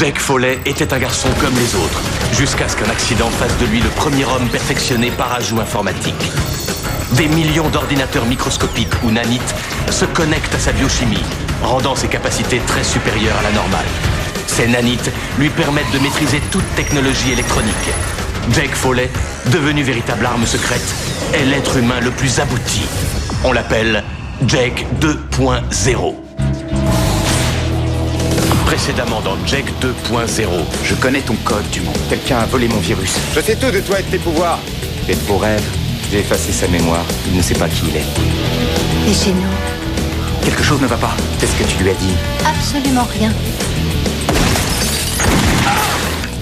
Jake Foley était un garçon comme les autres, jusqu'à ce qu'un accident fasse de lui le premier homme perfectionné par ajout informatique. Des millions d'ordinateurs microscopiques ou nanites se connectent à sa biochimie, rendant ses capacités très supérieures à la normale. Ces nanites lui permettent de maîtriser toute technologie électronique. Jake Foley, devenu véritable arme secrète, est l'être humain le plus abouti. On l'appelle Jake 2.0. Précédemment dans Jake 2.0. Je connais ton code, Dumont. Quelqu'un a volé mon virus. Je sais tout de toi et de tes pouvoirs. Et de vos rêves. J'ai effacé sa mémoire. Il ne sait pas qui il est. Et chez nous? Quelque chose ne va pas. Qu'est-ce que tu lui as dit? Absolument rien.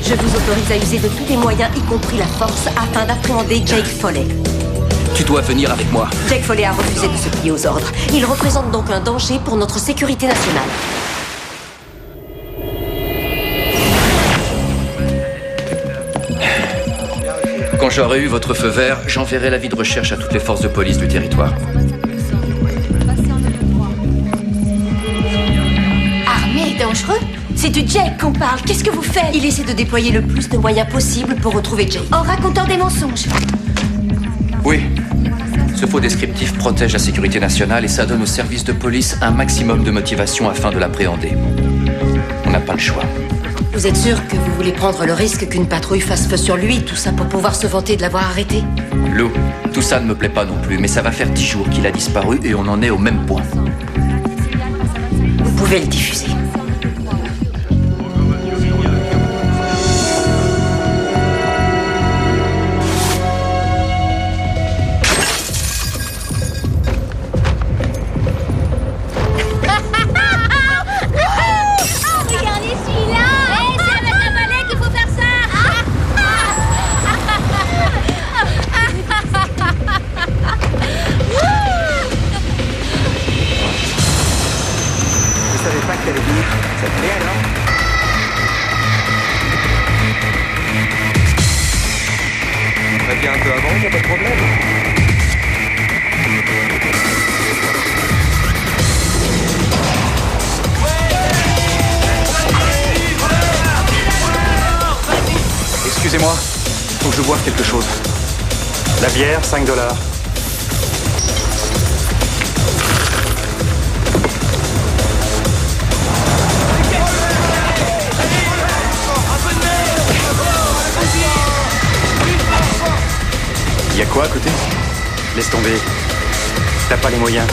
Je vous autorise à user de tous les moyens, y compris la force, afin d'appréhender Jake Foley. Tu dois venir avec moi. Jake Foley a refusé de se plier aux ordres. Il représente donc un danger pour notre sécurité nationale. Quand j'aurai eu votre feu vert, j'enverrai l'avis de recherche à toutes les forces de police du territoire. Armé et dangereux? C'est du Jake qu'on parle. Qu'est-ce que vous faites? Il essaie de déployer le plus de moyens possible pour retrouver Jake. En racontant des mensonges. Oui. Ce faux descriptif protège la sécurité nationale et ça donne aux services de police un maximum de motivation afin de l'appréhender. On n'a pas le choix. Vous êtes sûr que vous voulez prendre le risque qu'une patrouille fasse feu sur lui, tout ça pour pouvoir se vanter de l'avoir arrêté? Lou, tout ça ne me plaît pas non plus, mais ça va faire 10 jours qu'il a disparu et on en est au même point. Vous pouvez le diffuser. Excusez-moi, faut que je boive quelque chose. La bière, $5. Y a quoi à côté? Laisse tomber. T'as pas les moyens.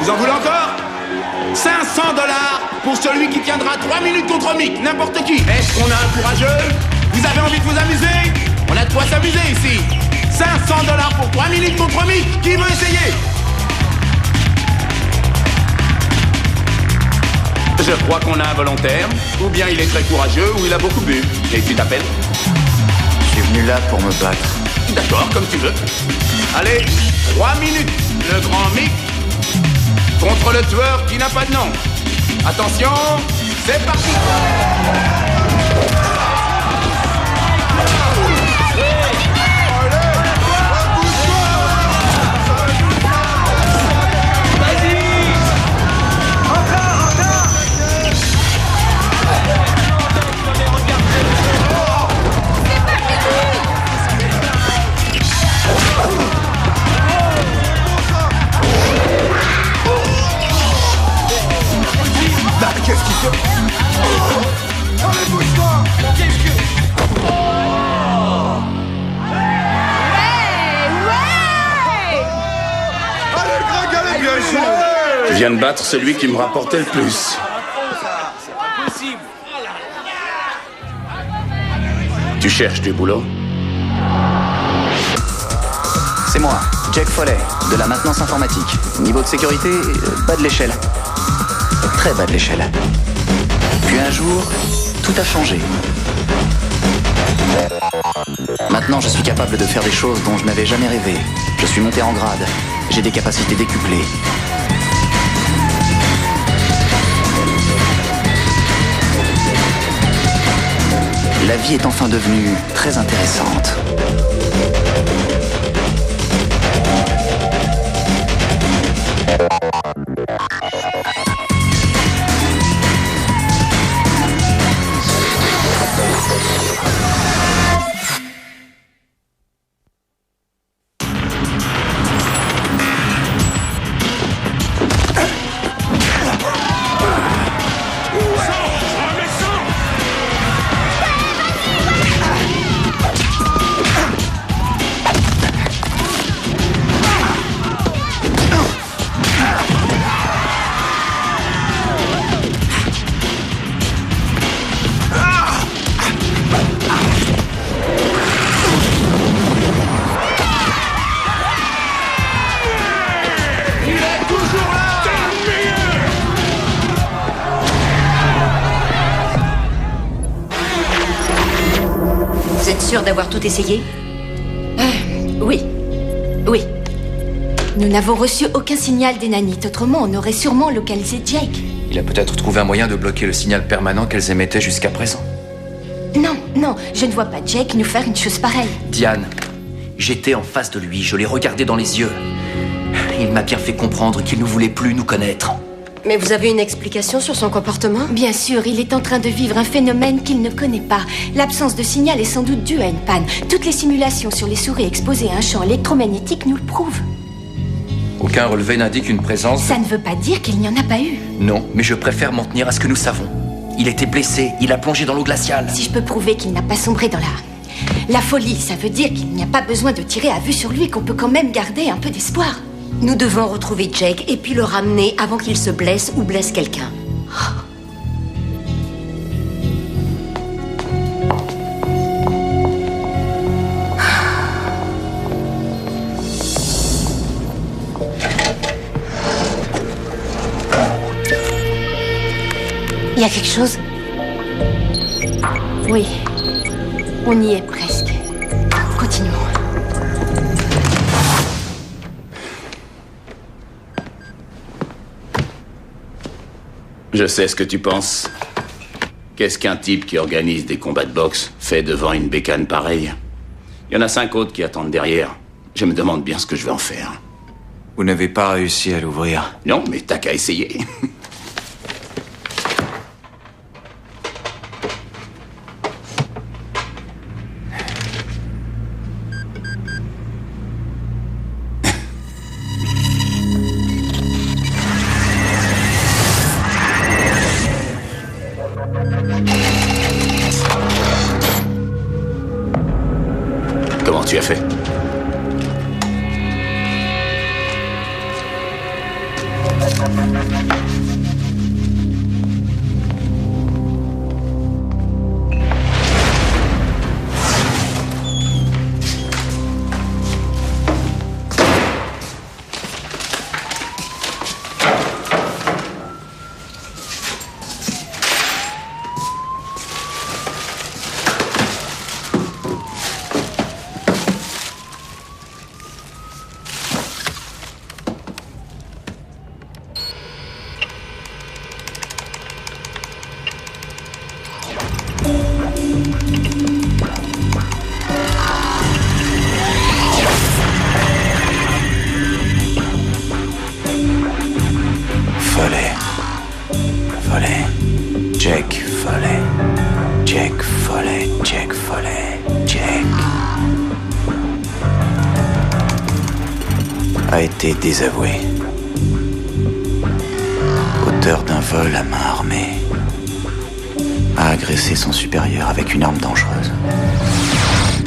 Vous en voulez encore? $500 pour celui qui tiendra 3 minutes contre Mick, n'importe qui. Est-ce qu'on a un courageux? Vous avez envie de vous amuser? On a de quoi s'amuser ici. $500 pour 3 minutes contre Mick. Qui veut essayer? Je crois qu'on a un volontaire. Ou bien il est très courageux, ou il a beaucoup bu. Et tu t'appelles? Je suis venu là pour me battre. D'accord, comme tu veux. Allez, 3 minutes. Le grand Mick contre le tueur qui n'a pas de nom. Attention, c'est parti. Qu'est-ce qu'il fait? Allez, bouge-toi! Qu'est-ce que... Allez, gringalez, bien joué! Je viens de battre celui qui me rapportait le plus. Tu cherches du boulot? C'est moi, Jack Foley, de la maintenance informatique. Niveau de sécurité, bas de l'échelle. Très bas de l'échelle. Puis un jour, tout a changé. Maintenant, je suis capable de faire des choses dont je n'avais jamais rêvé. Je suis monté en grade. J'ai des capacités décuplées. La vie est enfin devenue très intéressante. Vous êtes sûr d'avoir tout essayé? Oui. Oui. Nous n'avons reçu aucun signal des nanites. Autrement, on aurait sûrement localisé Jake. Il a peut-être trouvé un moyen de bloquer le signal permanent qu'elles émettaient jusqu'à présent. Non, je ne vois pas Jake nous faire une chose pareille. Diane, j'étais en face de lui, je l'ai regardé dans les yeux. Il m'a bien fait comprendre qu'il ne voulait plus nous connaître. Mais vous avez une explication sur son comportement? Bien sûr, il est en train de vivre un phénomène qu'il ne connaît pas. L'absence de signal est sans doute due à une panne. Toutes les simulations sur les souris exposées à un champ électromagnétique nous le prouvent. Aucun relevé n'indique une présence... Ça ne veut pas dire qu'il n'y en a pas eu. Non, mais je préfère m'en tenir à ce que nous savons. Il était blessé, il a plongé dans l'eau glaciale. Si je peux prouver qu'il n'a pas sombré dans la folie, ça veut dire qu'il n'y a pas besoin de tirer à vue sur lui, qu'on peut quand même garder un peu d'espoir. Nous devons retrouver Jake et puis le ramener avant qu'il se blesse ou blesse quelqu'un. Il y a quelque chose? Oui. On y est presque. Continuons. Je sais ce que tu penses. Qu'est-ce qu'un type qui organise des combats de boxe fait devant une bécane pareille? Il y en a 5 autres qui attendent derrière. Je me demande bien ce que je vais en faire. Vous n'avez pas réussi à l'ouvrir. Non, mais t'as qu'à essayer. Comment tu as fait? A été désavoué. Auteur d'un vol à main armée. A agressé son supérieur avec une arme dangereuse.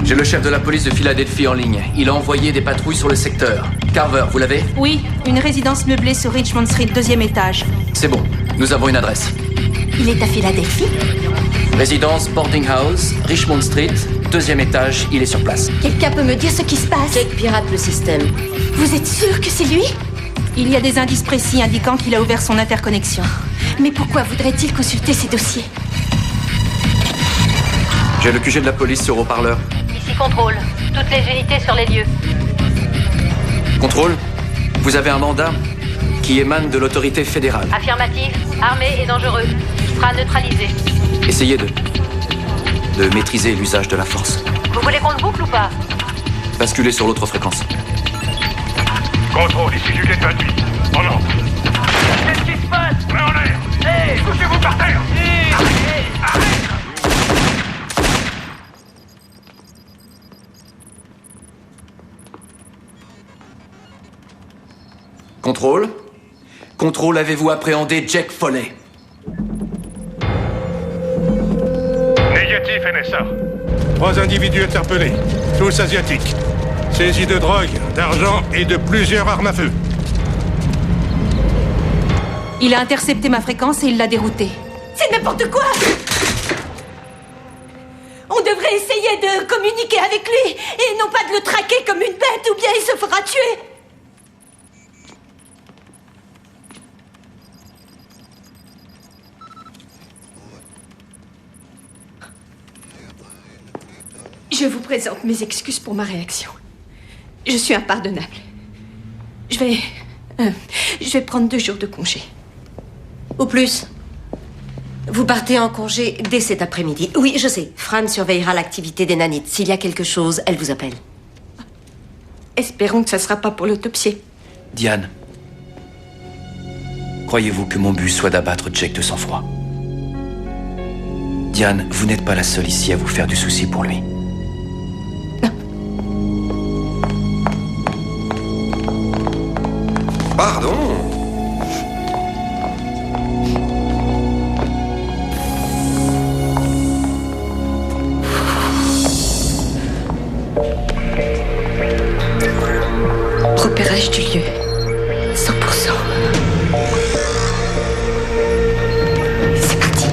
J'ai le chef de la police de Philadelphie en ligne. Il a envoyé des patrouilles sur le secteur. Carver, vous l'avez? Oui, une résidence meublée sur Richmond Street, 2e étage. C'est bon, nous avons une adresse. Il est à Philadelphie? Résidence Boarding House, Richmond Street, 2e étage, il est sur place. Quelqu'un peut me dire ce qui se passe? Jake pirate le système. Vous êtes sûr que c'est lui? Il y a des indices précis indiquant qu'il a ouvert son interconnexion. Mais pourquoi voudrait-il consulter ces dossiers? J'ai le QG de la police sur haut-parleur. Ici contrôle. Toutes les unités sur les lieux. Contrôle, vous avez un mandat qui émane de l'autorité fédérale. Affirmatif, armé et dangereux. Sera neutralisé. Essayez de maîtriser l'usage de la force. Vous voulez qu'on le boucle ou pas? Basculez sur l'autre fréquence. Contrôle, ici Juliette 28. En ordre. Qu'est-ce qui se passe? Main en l'air. Hé, couchez-vous par terre. Arrête. Contrôle. Contrôle, avez-vous appréhendé Jack Foley? Négatif, NSA. 3 individus interpellés, tous asiatiques. Saisis de drogue, d'argent et de plusieurs armes à feu. Il a intercepté ma fréquence et il l'a dérouté. C'est n'importe quoi! On devrait essayer de communiquer avec lui et non pas de le traquer comme une bête ou bien il se fera tuer! Je vous présente mes excuses pour ma réaction. Je suis impardonnable. Je vais prendre 2 jours de congé. Ou plus. Vous partez en congé dès cet après-midi. Oui, je sais. Fran surveillera l'activité des nanites. S'il y a quelque chose, elle vous appelle. Espérons que ça ne sera pas pour l'autopsie. Diane, croyez-vous que mon but soit d'abattre Jack de sang-froid? Diane, vous n'êtes pas la seule ici à vous faire du souci pour lui. Pardon. Repérage du lieu. 100%. C'est parti.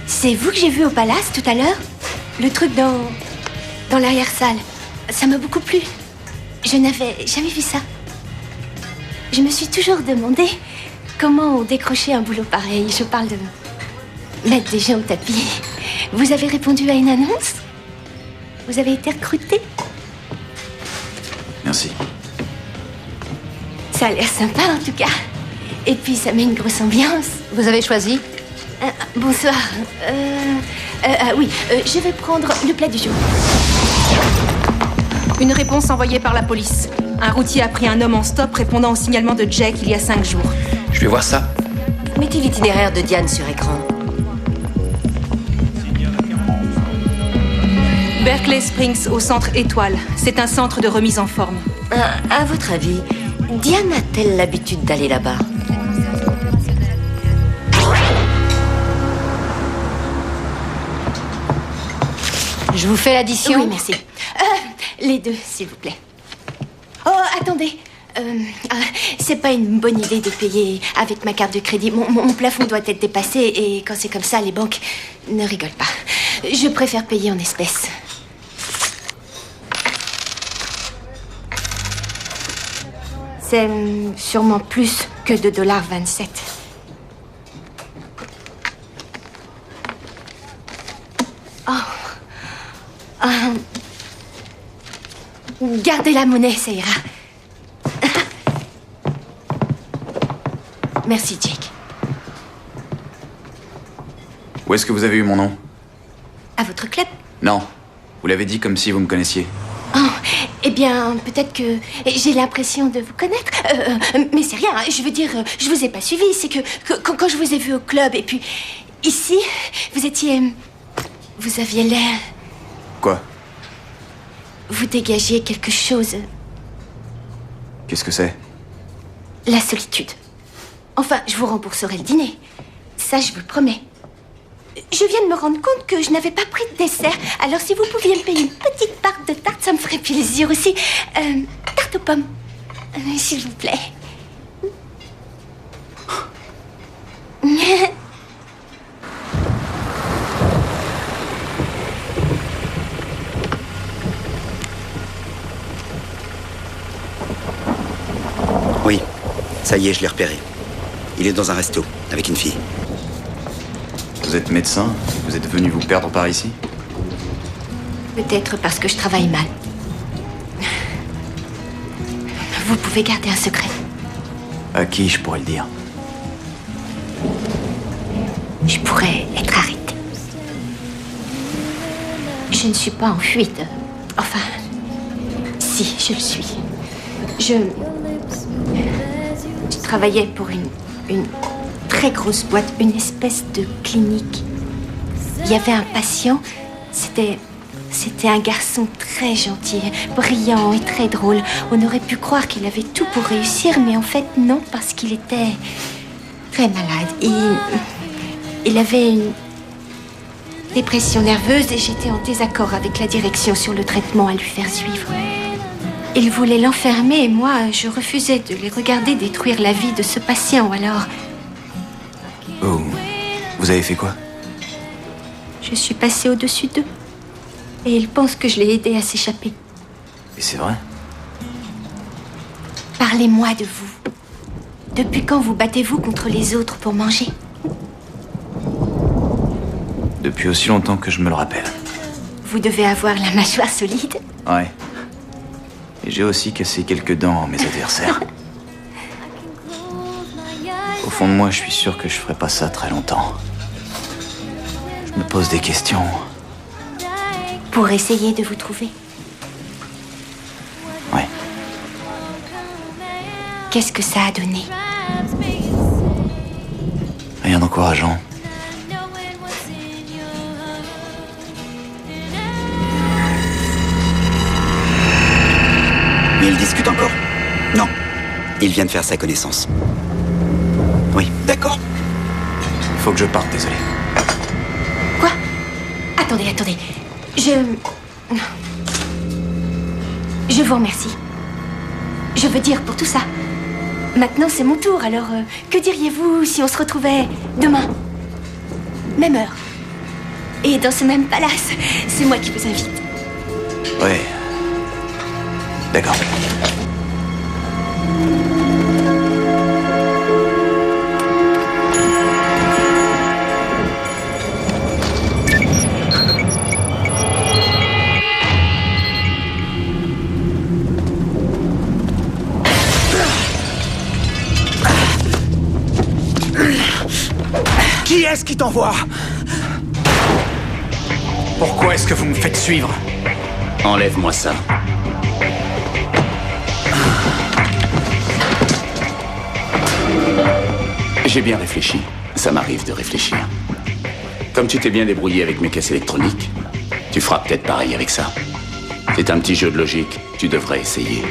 C'est vous que j'ai vu au palace tout à l'heure? Le truc dans l'arrière-salle. Ça m'a beaucoup plu. Je n'avais jamais vu ça. Je me suis toujours demandé comment on décrochait un boulot pareil. Je parle de mettre des gens au tapis. Vous avez répondu à une annonce? Vous avez été recruté? Merci. Ça a l'air sympa en tout cas. Et puis ça met une grosse ambiance. Vous avez choisi? Bonsoir. Oui, je vais prendre le plat du jour. Une réponse envoyée par la police. Un routier a pris un homme en stop répondant au signalement de Jack il y a 5 jours. Je vais voir ça. Mettez l'itinéraire de Diane sur écran. Berkeley Springs au centre Étoile. C'est un centre de remise en forme. À votre avis, Diane a-t-elle l'habitude d'aller là-bas? Je vous fais l'addition? Oui, merci. Les 2, s'il vous plaît. Oh, attendez. C'est pas une bonne idée de payer avec ma carte de crédit. Mon plafond doit être dépassé et quand c'est comme ça, les banques ne rigolent pas. Je préfère payer en espèces. C'est sûrement plus que $2,27. Gardez la monnaie, ça ira. Merci, Jake. Où est-ce que vous avez eu mon nom? À votre club? Non. Vous l'avez dit comme si vous me connaissiez. Oh, eh bien, peut-être que j'ai l'impression de vous connaître. Mais c'est rien, je veux dire, je vous ai pas suivi. C'est que quand je vous ai vu au club, et puis ici, vous étiez... Vous aviez l'air... Quoi? Vous dégagiez quelque chose. Qu'est-ce que c'est? La solitude. Enfin, je vous rembourserai le dîner. Ça, je vous le promets. Je viens de me rendre compte que je n'avais pas pris de dessert. Alors, si vous pouviez me payer une petite part de tarte, ça me ferait plaisir aussi. Tarte aux pommes. S'il vous plaît. Oui, ça y est, je l'ai repéré. Il est dans un resto, avec une fille. Vous êtes médecin? Vous êtes venu vous perdre par ici? Peut-être parce que je travaille mal. Vous pouvez garder un secret. À qui je pourrais le dire? Je pourrais être arrêtée. Je ne suis pas en fuite. Enfin, si, je le suis. Je travaillais pour une très grosse boîte, une espèce de clinique. Il y avait un patient, c'était un garçon très gentil, brillant et très drôle. On aurait pu croire qu'il avait tout pour réussir, mais en fait non, parce qu'il était très malade. Il avait une dépression nerveuse et j'étais en désaccord avec la direction sur le traitement à lui faire suivre. Il voulait l'enfermer et moi, je refusais de les regarder détruire la vie de ce patient, alors... Oh, vous avez fait quoi? Je suis passée au-dessus d'eux. Et ils pensent que je l'ai aidé à s'échapper. Et c'est vrai? Parlez-moi de vous. Depuis quand vous battez-vous contre les autres pour manger? Depuis aussi longtemps que je me le rappelle. Vous devez avoir la mâchoire solide. Ouais. Et j'ai aussi cassé quelques dents à mes adversaires. Au fond de moi, je suis sûr que je ferai pas ça très longtemps. Je me pose des questions. Pour essayer de vous trouver. Ouais. Qu'est-ce que ça a donné? Rien d'encourageant. Mais il discute encore? Non. Il vient de faire sa connaissance. Oui, d'accord. Faut que je parte, désolé. Quoi? Attendez. Je vous remercie. Je veux dire, pour tout ça. Maintenant, c'est mon tour, alors que diriez-vous si on se retrouvait demain? Même heure. Et dans ce même palace, c'est moi qui vous invite. Ouais. D'accord. Qui est-ce qui t'envoie? Pourquoi est-ce que vous me faites suivre? Enlève-moi ça. J'ai bien réfléchi. Ça m'arrive de réfléchir. Comme tu t'es bien débrouillé avec mes caisses électroniques, tu feras peut-être pareil avec ça. C'est un petit jeu de logique. Tu devrais essayer.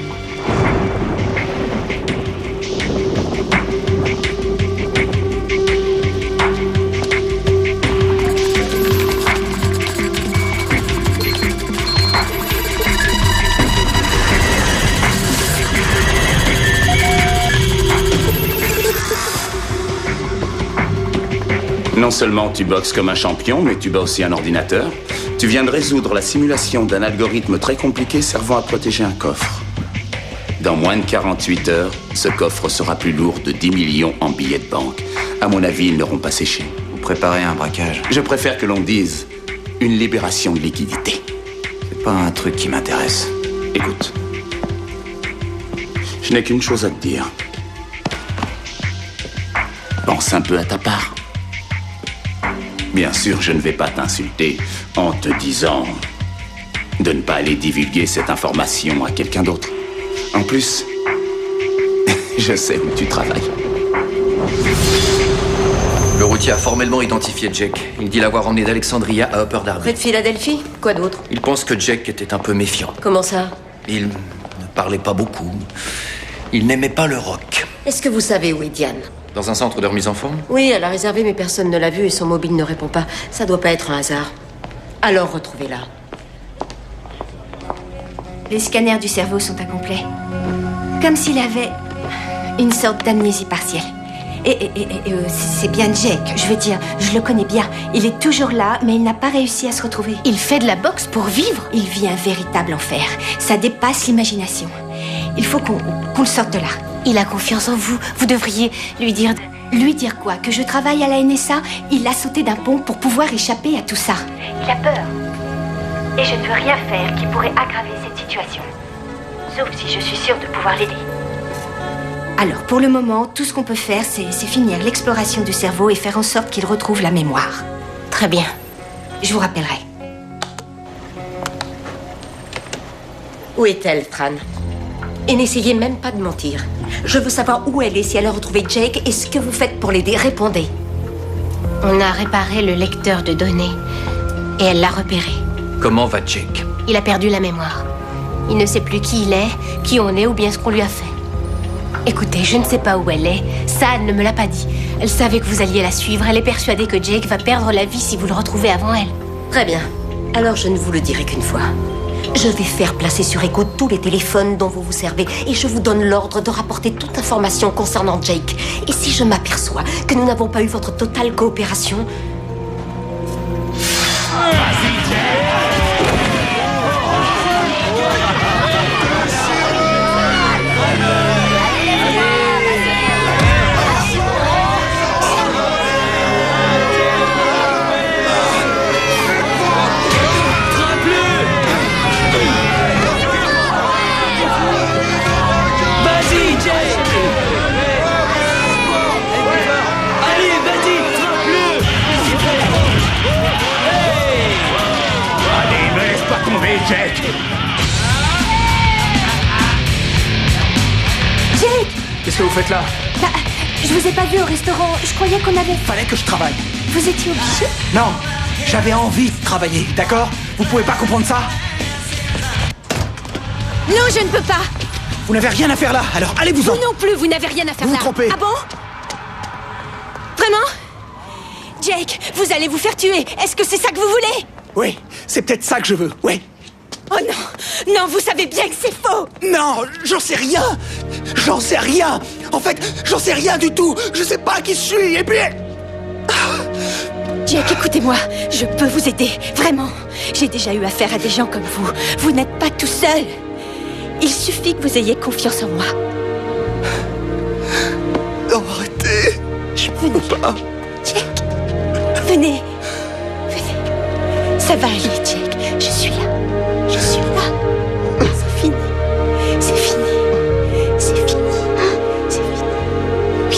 Non seulement tu boxes comme un champion, mais tu bats aussi un ordinateur. Tu viens de résoudre la simulation d'un algorithme très compliqué servant à protéger un coffre. Dans moins de 48 heures, ce coffre sera plus lourd de 10 millions en billets de banque. À mon avis, ils n'auront pas séché. Vous préparez un braquage? Je préfère que l'on dise une libération de liquidité. C'est pas un truc qui m'intéresse. Écoute, je n'ai qu'une chose à te dire. Pense un peu à ta part. Bien sûr, je ne vais pas t'insulter en te disant de ne pas aller divulguer cette information à quelqu'un d'autre. En plus, je sais où tu travailles. Le routier a formellement identifié Jake. Il dit l'avoir emmené d'Alexandria à Upper Darby. Près de Philadelphie? Quoi d'autre? Il pense que Jake était un peu méfiant. Comment ça? Il ne parlait pas beaucoup. Il n'aimait pas le rock. Est-ce que vous savez où est Diane? Dans un centre de remise en forme? Oui, elle a réservé, mais personne ne l'a vue et son mobile ne répond pas. Ça doit pas être un hasard. Alors retrouvez-la. Les scanners du cerveau sont incomplets. Comme s'il avait une sorte d'amnésie partielle. Et c'est bien Jake, je veux dire, je le connais bien. Il est toujours là, mais il n'a pas réussi à se retrouver. Il fait de la boxe pour vivre? Il vit un véritable enfer. Ça dépasse l'imagination. Il faut qu'on le sorte de là. Il a confiance en vous. Vous devriez lui dire... Lui dire quoi? Que je travaille à la NSA? Il a sauté d'un pont pour pouvoir échapper à tout ça. Il a peur. Et je ne veux rien faire qui pourrait aggraver cette situation. Sauf si je suis sûre de pouvoir l'aider. Alors, pour le moment, tout ce qu'on peut faire, c'est finir l'exploration du cerveau et faire en sorte qu'il retrouve la mémoire. Très bien. Je vous rappellerai. Où est-elle, Fran? Et n'essayez même pas de mentir. Je veux savoir où elle est, si elle a retrouvé Jake, et ce que vous faites pour l'aider. Répondez. On a réparé le lecteur de données. Et elle l'a repéré. Comment va Jake? Il a perdu la mémoire. Il ne sait plus qui il est, qui on est ou bien ce qu'on lui a fait. Écoutez, je ne sais pas où elle est. Ça, elle ne me l'a pas dit. Elle savait que vous alliez la suivre. Elle est persuadée que Jake va perdre la vie si vous le retrouvez avant elle. Très bien. Alors je ne vous le dirai qu'une fois. Je vais faire placer sur écoute tous les téléphones dont vous vous servez et je vous donne l'ordre de rapporter toute information concernant Jake. Et si je m'aperçois que nous n'avons pas eu votre totale coopération... Jake! Jake! Qu'est-ce que vous faites là? Bah, je vous ai pas vu au restaurant. Je croyais qu'on avait... Fallait que je travaille. Vous étiez obligé? Non, j'avais envie de travailler, d'accord? Vous pouvez pas comprendre ça? Non, je ne peux pas! Vous n'avez rien à faire là, alors allez-vous-en! Vous non plus, vous n'avez rien à faire vous là! Vous trompez! Ah bon? Vraiment? Jake, vous allez vous faire tuer! Est-ce que c'est ça que vous voulez? Oui, c'est peut-être ça que je veux, oui! Oh non! Non, vous savez bien que c'est faux! Non, j'en sais rien! J'en sais rien! En fait, j'en sais rien du tout! Je sais pas qui je suis, et puis... Jake, écoutez-moi, je peux vous aider, vraiment. J'ai déjà eu affaire à des gens comme vous. Vous n'êtes pas tout seul. Il suffit que vous ayez confiance en moi. Non, arrêtez! Je peux pas... Jake, venez. Venez. Ça va aller, Jake. Je suis là. Je suis là. C'est fini. C'est fini. C'est fini. C'est fini. Oui.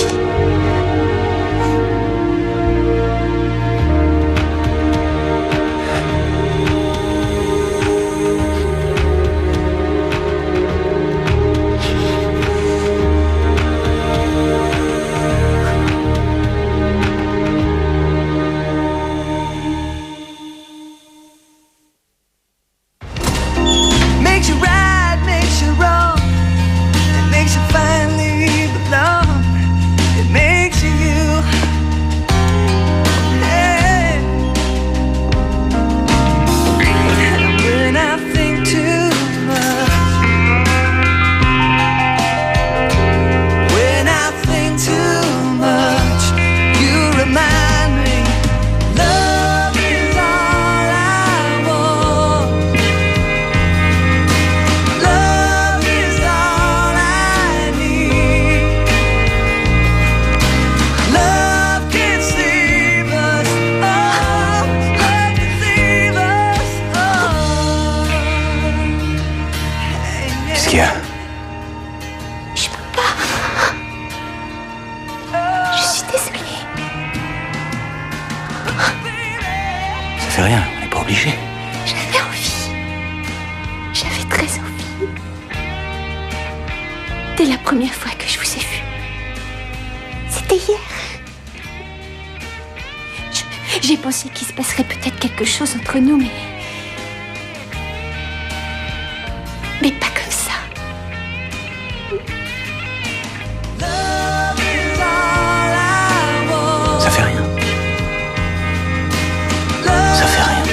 qu'il y a? Je peux pas. Je suis désolée. Ça fait rien, on n'est pas obligé. J'avais envie. J'avais très envie. Dès la première fois que je vous ai vu. C'était hier. J'ai pensé qu'il se passerait peut-être quelque chose entre nous, mais pas comme ça. Ça fait rien. Ça fait rien.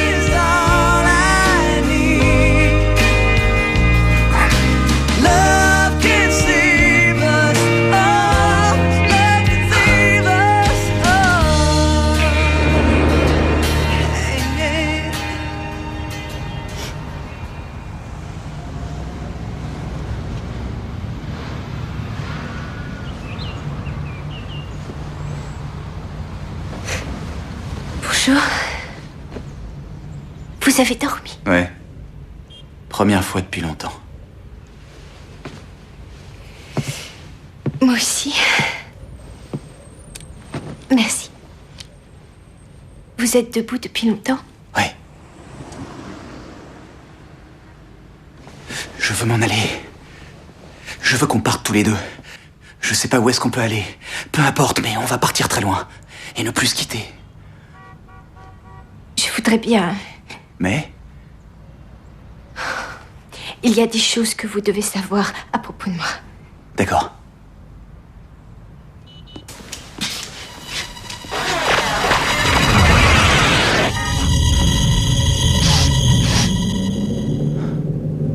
Bonjour. Vous avez dormi? Ouais. Première fois depuis longtemps. Moi aussi. Merci. Vous êtes debout depuis longtemps? Ouais. Je veux m'en aller. Je veux qu'on parte tous les deux. Je sais pas où est-ce qu'on peut aller. Peu importe, mais on va partir très loin. Et ne plus se quitter. Je voudrais bien... Mais il y a des choses que vous devez savoir à propos de moi. D'accord.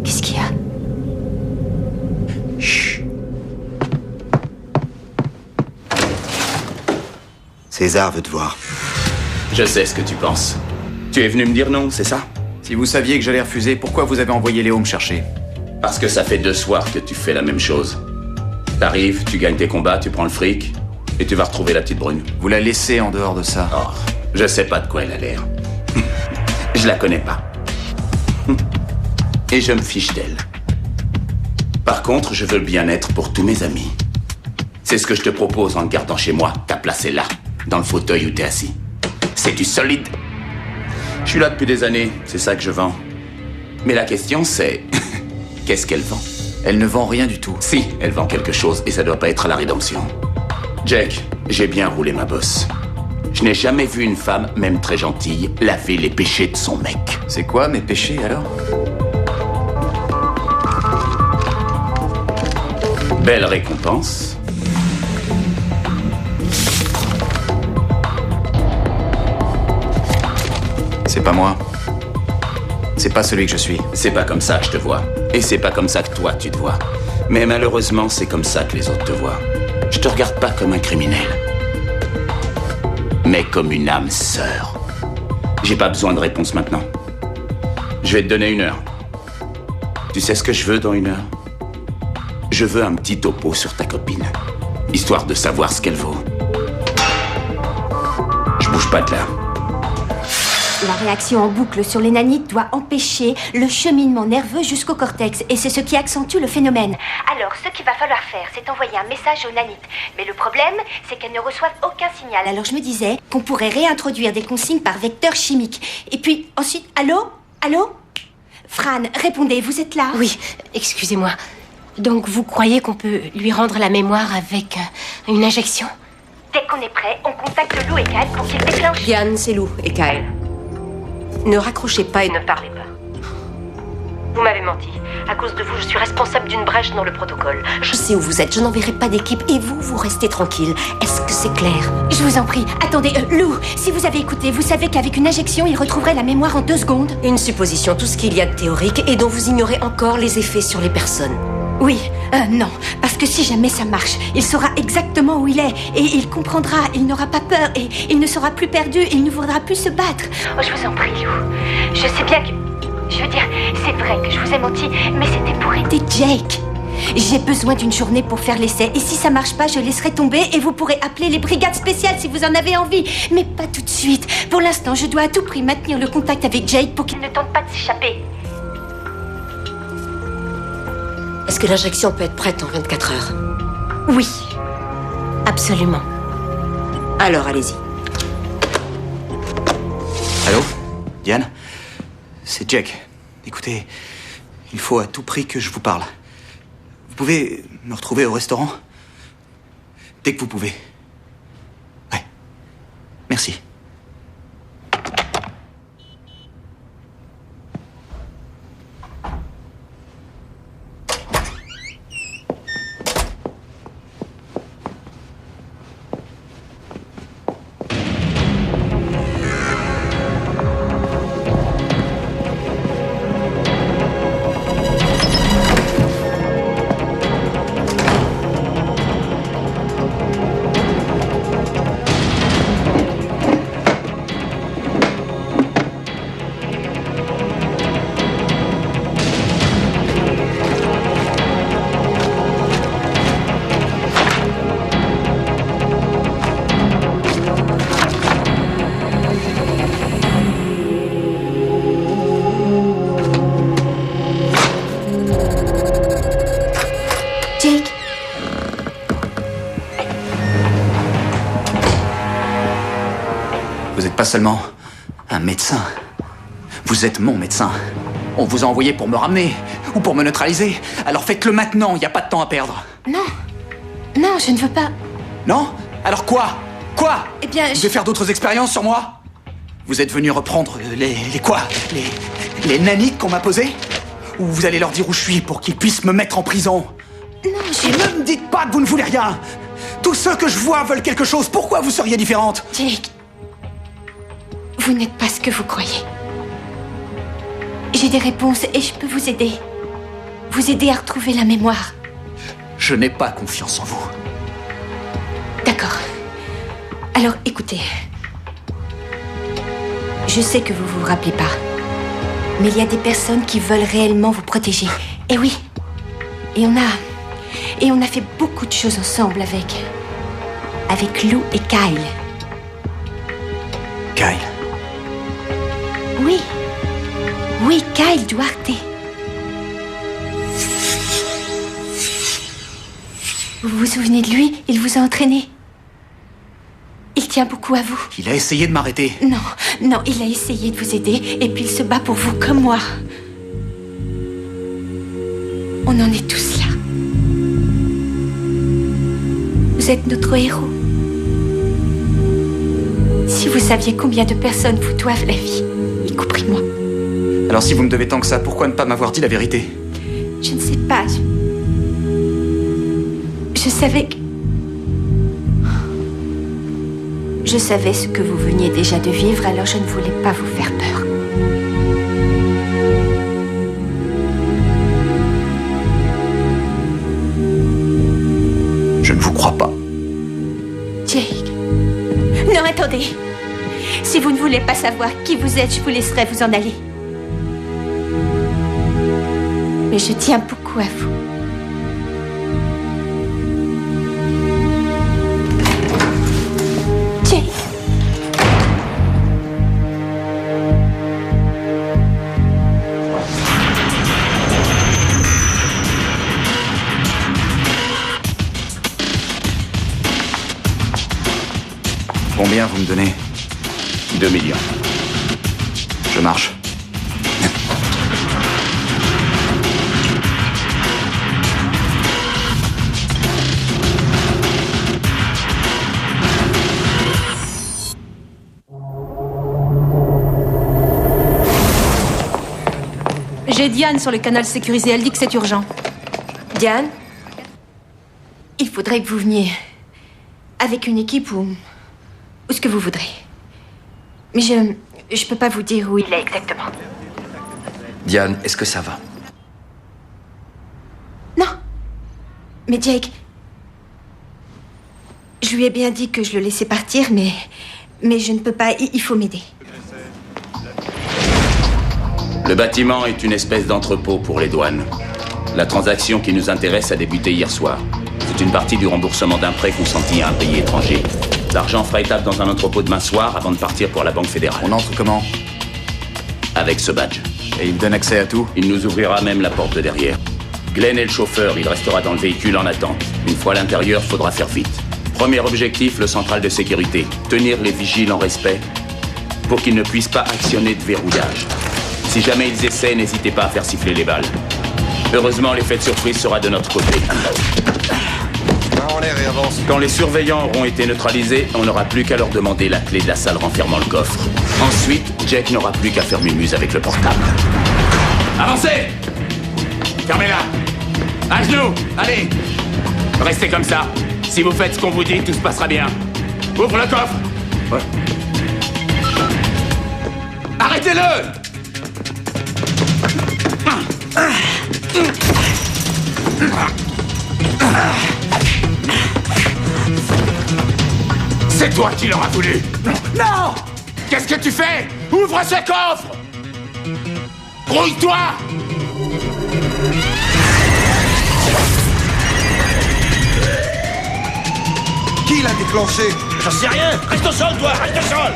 Qu'est-ce qu'il y a? Chut. César veut te voir. Je sais ce que tu penses. Tu es venu me dire non, c'est ça? Si vous saviez que j'allais refuser, pourquoi vous avez envoyé Léo me chercher? Parce que ça fait 2 soirs que tu fais la même chose. T'arrives, tu gagnes tes combats, tu prends le fric, et tu vas retrouver la petite brune. Vous la laissez en dehors de ça? Oh, je sais pas de quoi elle a l'air. Je la connais pas. Et je me fiche d'elle. Par contre, je veux le bien-être pour tous mes amis. C'est ce que je te propose en te gardant chez moi. Ta place est là, dans le fauteuil où t'es assis. C'est du solide. Je suis là depuis des années, c'est ça que je vends. Mais la question c'est... qu'est-ce qu'elle vend? Elle ne vend rien du tout. Si, elle vend quelque chose et ça doit pas être la rédemption. Jack, j'ai bien roulé ma bosse. Je n'ai jamais vu une femme, même très gentille, laver les péchés de son mec. C'est quoi mes péchés alors? Belle récompense. C'est pas moi. C'est pas celui que je suis. C'est pas comme ça que je te vois. Et c'est pas comme ça que toi tu te vois. Mais malheureusement, c'est comme ça que les autres te voient. Je te regarde pas comme un criminel, mais comme une âme sœur. J'ai pas besoin de réponse maintenant. Je vais te donner 1 heure. Tu sais ce que je veux dans 1 heure? Je veux un petit topo sur ta copine, histoire de savoir ce qu'elle vaut. Je bouge pas de là. La réaction en boucle sur les nanites doit empêcher le cheminement nerveux jusqu'au cortex, et c'est ce qui accentue le phénomène. Alors, ce qu'il va falloir faire, c'est envoyer un message aux nanites. Mais le problème, c'est qu'elles ne reçoivent aucun signal. Alors je me disais qu'on pourrait réintroduire des consignes par vecteur chimique. Et puis ensuite, allô? Allô? Fran, répondez, vous êtes là? Oui, excusez-moi. Donc vous croyez qu'on peut lui rendre la mémoire avec une injection? Dès qu'on est prêt, on contacte Lou et Kyle pour qu'ils déclenchent... Diane, c'est Lou et Kyle. Ne raccrochez pas et ne parlez pas. Vous m'avez menti. À cause de vous, je suis responsable d'une brèche dans le protocole. Je sais où vous êtes, je n'enverrai pas d'équipe et vous, vous restez tranquille. Est-ce que c'est clair? Je vous en prie, attendez, Lou, si vous avez écouté, vous savez qu'avec une injection, il retrouverait la mémoire en 2 secondes? Une supposition, tout ce qu'il y a de théorique et dont vous ignorez encore les effets sur les personnes. Oui, non, parce que si jamais ça marche, il saura exactement où il est, et il comprendra, il n'aura pas peur, et il ne sera plus perdu, il ne voudra plus se battre. Oh, je vous en prie, Lou. Je sais bien que... Je veux dire, c'est vrai que je vous ai menti, mais c'était pour aider Jake. J'ai besoin d'une journée pour faire l'essai, et si ça marche pas, je laisserai tomber, et vous pourrez appeler les brigades spéciales si vous en avez envie. Mais pas tout de suite. Pour l'instant, je dois à tout prix maintenir le contact avec Jake pour qu'il ne tente pas de s'échapper. Est-ce que l'injection peut être prête en 24 heures? Oui, absolument. Alors, allez-y. Allô? Diane? C'est Jack. Écoutez, il faut à tout prix que je vous parle. Vous pouvez me retrouver au restaurant? Dès que vous pouvez. Ouais. Merci. Pas seulement un médecin. Vous êtes mon médecin. On vous a envoyé pour me ramener ou pour me neutraliser. Alors faites-le maintenant, il n'y a pas de temps à perdre. Non. Non, je ne veux pas. Non? Alors quoi? Quoi? Eh bien, Vous devez faire d'autres expériences sur moi? Vous êtes venu reprendre les quoi? Les nanites qu'on m'a posées? Ou vous allez leur dire où je suis pour qu'ils puissent me mettre en prison? Non, Et ne me dites pas que vous ne voulez rien. Tous ceux que je vois veulent quelque chose. Pourquoi vous seriez différente? Jake, vous n'êtes pas ce que vous croyez. J'ai des réponses et je peux vous aider. Vous aider à retrouver la mémoire. Je n'ai pas confiance en vous. D'accord. Alors, écoutez. Je sais que vous vous rappelez pas. Mais il y a des personnes qui veulent réellement vous protéger. Et oui. Et on a fait beaucoup de choses ensemble avec Lou et Kyle. Kyle? Oui. Oui, Kyle Duarte. Vous vous souvenez de lui? Il vous a entraîné. Il tient beaucoup à vous. Il a essayé de m'arrêter. Non, il a essayé de vous aider et puis il se bat pour vous comme moi. On en est tous là. Vous êtes notre héros. Si vous saviez combien de personnes vous doivent la vie, y compris moi. Alors si vous me devez tant que ça, pourquoi ne pas m'avoir dit la vérité? Je ne sais pas. Je savais que... Je savais ce que vous veniez déjà de vivre, alors je ne voulais pas vous faire peur. Je ne vous crois pas. Jake. Non, attendez. Si vous ne voulez pas savoir qui vous êtes, je vous laisserai vous en aller. Mais je tiens beaucoup à vous. Jake. Combien vous me donnez? 2 millions. Je marche. J'ai Diane sur le canal sécurisé. Elle dit que c'est urgent. Diane, il faudrait que vous veniez avec une équipe ou ce que vous voudrez. Mais je peux pas vous dire où il est exactement. Diane, est-ce que ça va? Non. Mais Jake, je lui ai bien dit que je le laissais partir, mais je ne peux pas. Il faut m'aider. Le bâtiment est une espèce d'entrepôt pour les douanes. La transaction qui nous intéresse a débuté hier soir. C'est une partie du remboursement d'un prêt consenti à un pays étranger. L'argent fera étape dans un entrepôt demain soir avant de partir pour la Banque fédérale. On entre comment? Avec ce badge. Et il donne accès à tout? Il nous ouvrira même la porte de derrière. Glenn est le chauffeur, il restera dans le véhicule en attente. Une fois à l'intérieur, faudra faire vite. Premier objectif, le central de sécurité. Tenir les vigiles en respect pour qu'ils ne puissent pas actionner de verrouillage. Si jamais ils essaient, n'hésitez pas à faire siffler les balles. Heureusement, l'effet de surprise sera de notre côté. En l'air et avance. Quand les surveillants auront été neutralisés, on n'aura plus qu'à leur demander la clé de la salle renfermant le coffre. Ensuite, Jack n'aura plus qu'à faire mumuse avec le portable. Avancez! Fermez-la! À genoux! Allez! Restez comme ça. Si vous faites ce qu'on vous dit, tout se passera bien. Ouvre le coffre! Ouais. Arrêtez-le! C'est toi qui l'auras voulu! Non! Qu'est-ce que tu fais? Ouvre ce coffre! Grouille-toi! Qui l'a déclenché? J'en sais rien! Reste au sol, toi! Reste au sol!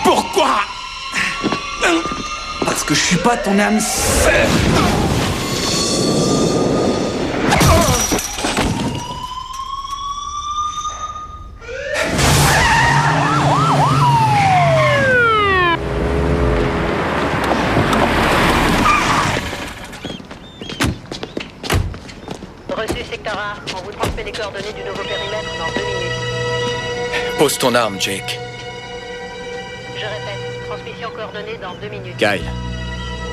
Pourquoi? Parce que je suis pas ton âme sœur. Reçu, secteur A. On vous transmet les coordonnées du nouveau périmètre dans 2 minutes. Pose ton arme, Jake. Je répète, transmission coordonnée dans 2 minutes. Kyle,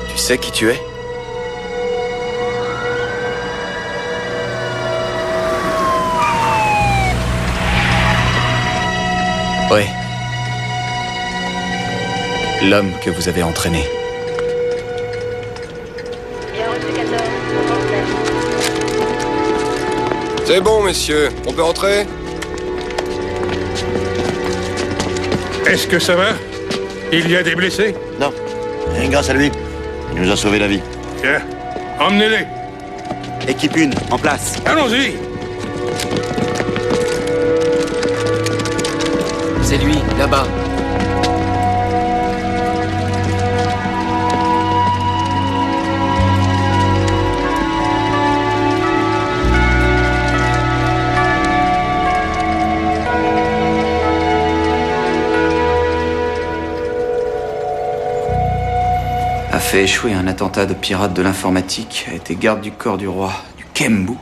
tu sais qui tu es? Oui. L'homme que vous avez entraîné. Bien reçu, 14. On transmet. C'est bon, messieurs. On peut entrer? Est-ce que ça va? Il y a des blessés? Non. Et grâce à lui, il nous a sauvé la vie. Tiens, emmenez-les. Équipe 1, en place. Allons-y. C'est lui, là-bas. A fait échouer un attentat de pirate de l'informatique, a été garde du corps du roi, du Kembu.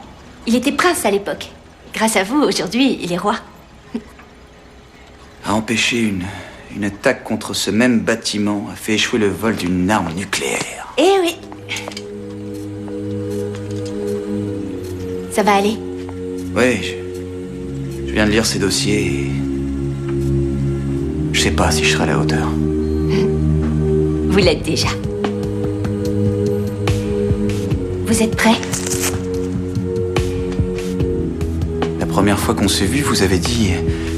Il était prince à l'époque. Grâce à vous, aujourd'hui, il est roi. A empêché une attaque contre ce même bâtiment, a fait échouer le vol d'une arme nucléaire. Eh oui. Ça va aller? Ouais, je viens de lire ces dossiers et... Je sais pas si je serai à la hauteur. Vous l'êtes déjà. Vous êtes prêts? La première fois qu'on s'est vu, vous avez dit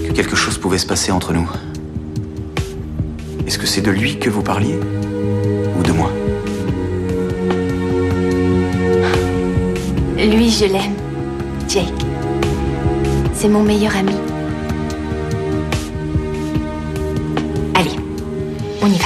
que quelque chose pouvait se passer entre nous. Est-ce que c'est de lui que vous parliez? Ou de moi? Lui, je l'aime. Jake. C'est mon meilleur ami. Allez, on y va.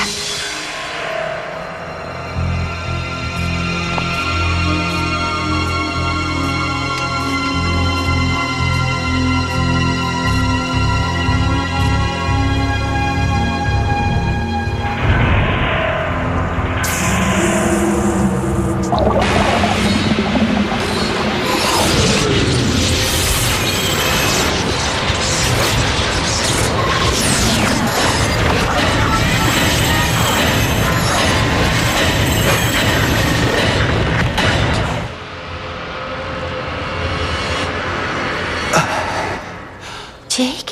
Jake?